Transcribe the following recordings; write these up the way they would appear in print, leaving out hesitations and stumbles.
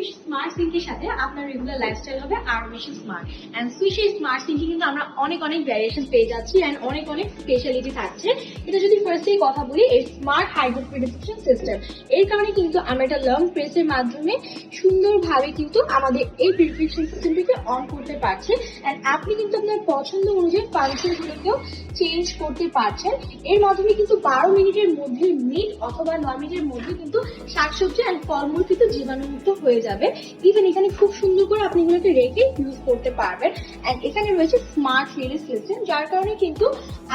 সুইশ smart সিঙ্কের সাথে আপনার regular lifestyle হবে আরো বেশি স্মার্ট। এন্ড সুইশের স্মার্ট সিঙ্কে কিন্তু আমরা অনেক ভ্যারিয়েশন পেয়ে যাচ্ছি এন্ড অনেক স্পেশালিটি থাকছে। এটা যদি ফার্স্টেই কথা বলি, এই স্মার্ট হাইড্রো প্রিডিকশন সিস্টেম, এর কারণে কিন্তু আমরা একটা লং প্রেসের মাধ্যমে সুন্দরভাবে কিন্তু আমাদের এই প্রিডিকশন সিস্টেমটিকে অন করতে পারছি। এন্ড আপনি কিন্তু আপনার পছন্দ অনুযায়ী ফাংশনগুলোকেও চেঞ্জ করতে পারছেন। এর মাধ্যমে কিন্তু 12 মিনিটের মধ্যে মিট অথবা 9 মিনিটের মধ্যে কিন্তু শাকসবজি এন্ড ফলমূল কিন্তু জীবাণুমুক্ত হয়ে যাবে। ইভেন এখানে খুব সুন্দর করে আপনি এগুলোকে রেখে ইউজ করতে পারবেন। এন্ড এখানে রয়েছে স্মার্ট রিলিজ সিস্টেম, যার কারণে কিন্তু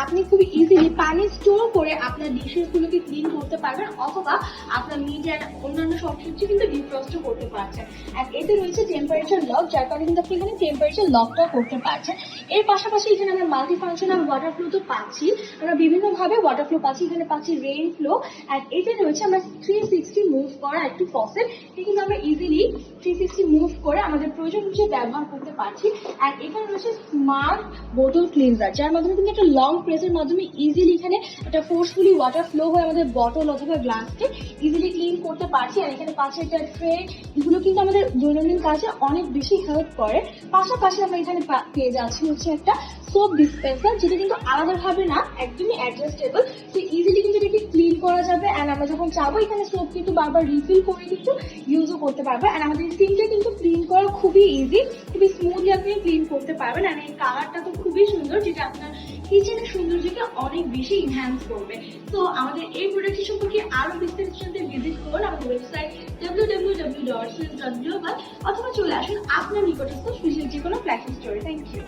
আপনি খুব ইজিলি পানি স্টোর করে আপনার ডিশেস গুলোকে ক্লিন করতে পারবেন অথবা আপনার মিট এন্ড অন্যান্য সবকিছু কিন্তু ডিফ্রস্ট করতে পারছেন। এন্ড এতে রয়েছে টেম্পারেচার লক, যার কারণে কিন্তু আপনি এখানে টেম্পারেচার লকটা করতে পারছেন। এর পাশাপাশি এখানে আমরা মাল্টি ফাংশনাল ওয়াটার ফ্লো তো পাচ্ছি, আমরা বিভিন্ন ভাবে ওয়াটার ফ্লো পাচ্ছি। এখানে পাচ্ছি রেইন ফ্লো। এন্ড এতে রয়েছে আমরা 360 মুভ করা একটু ফসেট, কিন্তু আমরা ইজিলি 360 মুভ করে আমাদের প্রয়োজন অনুযায়ী ব্যবহার করতে পারছি। আর এখানে রয়েছে স্মার্ট বোতল ক্লিনজার, যার মাধ্যমে কিন্তু একটা লং প্রেসের মাধ্যমে ইজিলি এখানে একটা ফোর্সফুলি ওয়াটার ফ্লো হয়ে আমাদের বটল অথবা গ্লাসকে ইজিলি ক্লিন করতে পারছি। আর এখানে পাচ্ছে একটা ট্রে, এগুলো কিন্তু আমাদের দৈনন্দিন কাজে অনেক বেশি হেল্প করে। পাশাপাশি আমরা এখানে পেয়ে যাচ্ছি হচ্ছে একটা সোপ ডিসপেন্সার, যেটা কিন্তু আলাদাভাবে না, একদমই অ্যাডজাস্টেবল, তো ইজিলি কিন্তু এটাকে ক্লিন করা যাবে। অ্যান্ড আমরা যখন চাবো এখানে সোপ কিন্তু বারবার রিফিল করে কিন্তু ইউজও করতে পারবো। অ্যান্ড আমাদের সিঙ্কটা কিন্তু ক্লিন করা খুবই ইজি, খুবই স্মুথলি আপনি ক্লিন করতে পারবেন। অ্যান্ড এই কালারটা তো খুবই সুন্দর, যেটা আপনার কিচেনের সৌন্দর্যকে অনেক বেশি ইনহ্যান্স করবে। তো আমাদের এই প্রোডাক্টটি সম্পর্কে আরো বিস্তারিত জানতে ভিজিট করুন আমাদের ওয়েবসাইট www.swiss.global অথবা চলে আসুন আপনার নিকটস্থ সুইসের যে কোনো ফ্ল্যাগশিপ স্টোরে। Thank you.